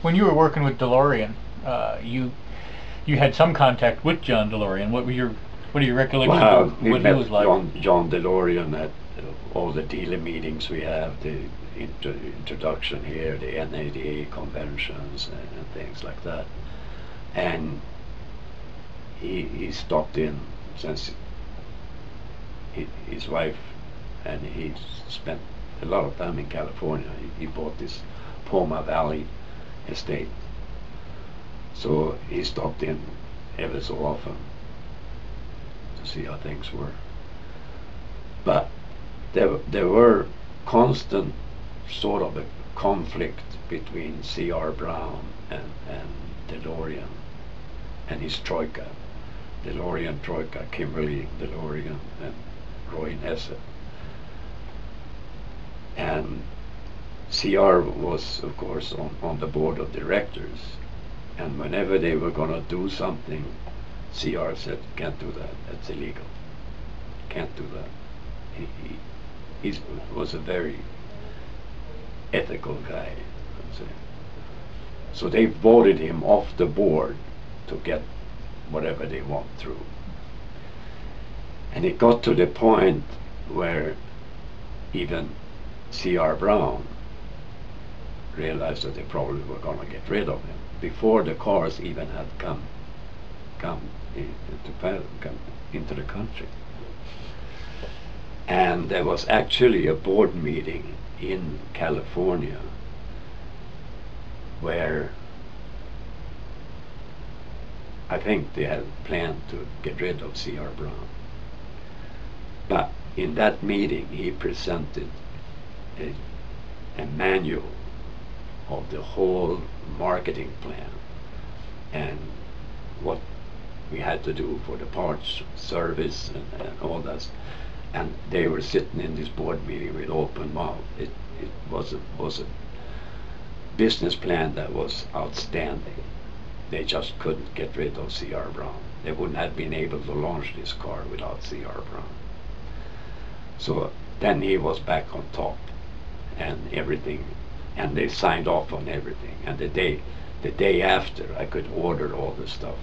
When you were working with Delorean, you had some contact with John Delorean. What are your recollections Well, of we what he met was like? John Delorean at all the dealer meetings we have, the introduction here, the NADA conventions and things like that. And he stopped in since his wife and he spent a lot of time in California. He bought this Poma Valley estate. So he stopped in ever so often to see how things were. But there were constant sort of a conflict between C.R. Brown and Delorean and his troika. Delorean troika, Kimberly Delorean and Roy Nesse. And C.R. was, of course, on the board of directors. And whenever they were going to do something, C.R. said, can't do that, that's illegal. Can't do that. He was a very ethical guy, I'd say. So they voted him off the board to get whatever they want through. And it got to the point where even C.R. Brown realized that they probably were going to get rid of him before the cars even had come into the country. And there was actually a board meeting in California where I think they had planned to get rid of C.R. Brown. But in that meeting he presented a manual of the whole marketing plan and what we had to do for the parts service and all that. And they were sitting in this board meeting with open mouth. It was a business plan that was outstanding. They just couldn't get rid of C.R. Brown. They wouldn't have been able to launch this car without C.R. Brown. So then he was back on top and everything, and they signed off on everything. And the day after, I could order all the stuff.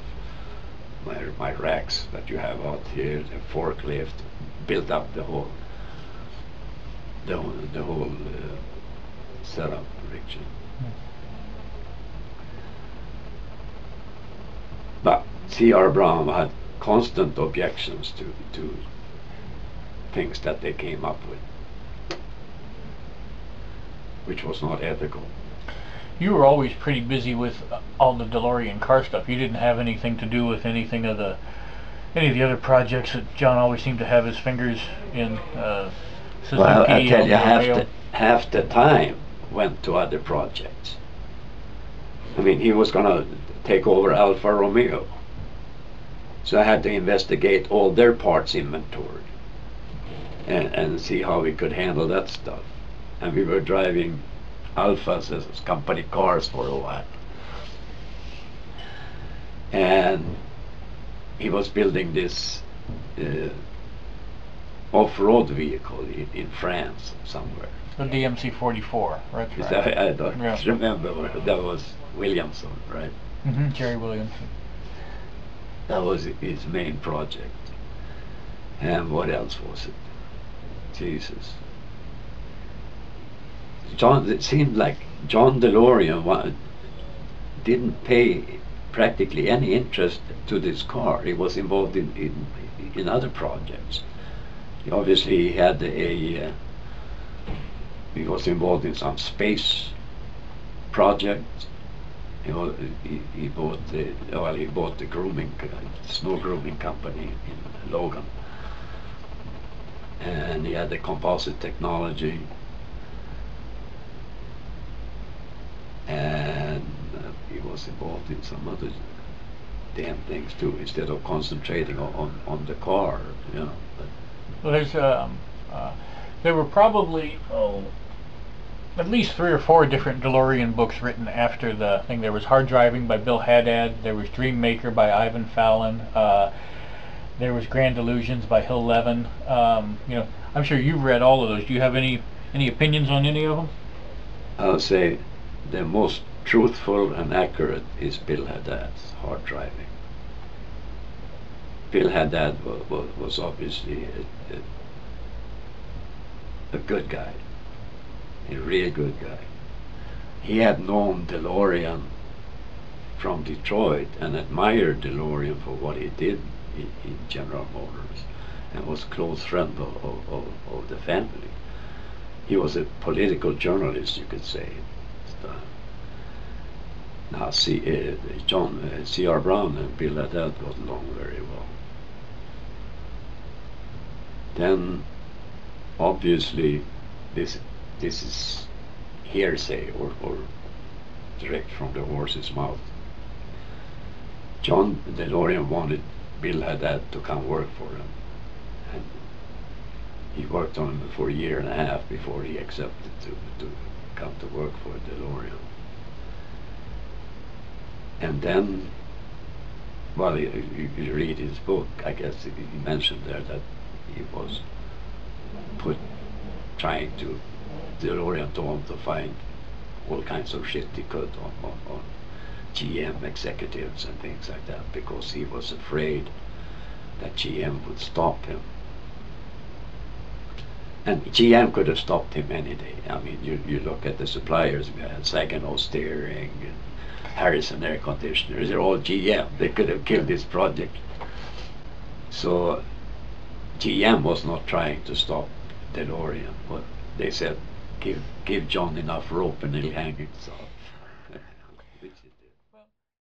My racks that you have out here, the forklift, built up the whole setup, Richard. But C.R. Brown had constant objections to things that they came up with, which was not ethical. You were always pretty busy with all the DeLorean car stuff. You didn't have anything to do with any of the other projects that John always seemed to have his fingers in. Suzuki, well, I tell you, Romeo. half the time went to other projects. I mean, he was going to take over Alfa Romeo, so I had to investigate all their parts inventory and see how we could handle that stuff. And we were driving Alphas as company cars for a while. And he was building this off-road vehicle in France somewhere. The DMC 44, right? I don't remember. That was Williamson, right? Jerry Williamson. That was his main project. And what else was it? Jesus. It seemed like John Delorean didn't pay practically any interest to this car. He was involved in other projects. Obviously, he was involved in some space project. He bought the grooming snow grooming company in Logan, and he had the composite technology. And he was involved in some other damn things too, instead of concentrating on the car, you know. Well, there were probably at least 3 or 4 different DeLorean books written after the thing. There was Hard Driving by Bill Haddad. There was Dream Maker by Ivan Fallon. There was Grand Illusions by Hill Levin. I'm sure you've read all of those. Do you have any opinions on any of them? I'll say the most truthful and accurate is Bill Haddad's hard driving. Bill Haddad was obviously a good guy, a real good guy. He had known Delorean from Detroit and admired Delorean for what he did in General Motors, and was a close friend of the family. He was a political journalist, you could say. Now, C.R. Brown and Bill Haddad got along very well. Then, obviously, this is hearsay or direct from the horse's mouth. John Delorean wanted Bill Haddad to come work for him, and he worked on him for a year and a half before he accepted to come to work for Delorean. And then, well, you read his book, I guess he mentioned there that he was trying to, Delorean told him to find all kinds of shit he could on GM executives and things like that, because he was afraid that GM would stop him. And GM could have stopped him any day. I mean, you look at the suppliers, we had Saginaw Steering and Harrison Air Conditioners, they're all GM. They could have killed this project. So GM was not trying to stop DeLorean, but they said, give John enough rope and he'll hang himself.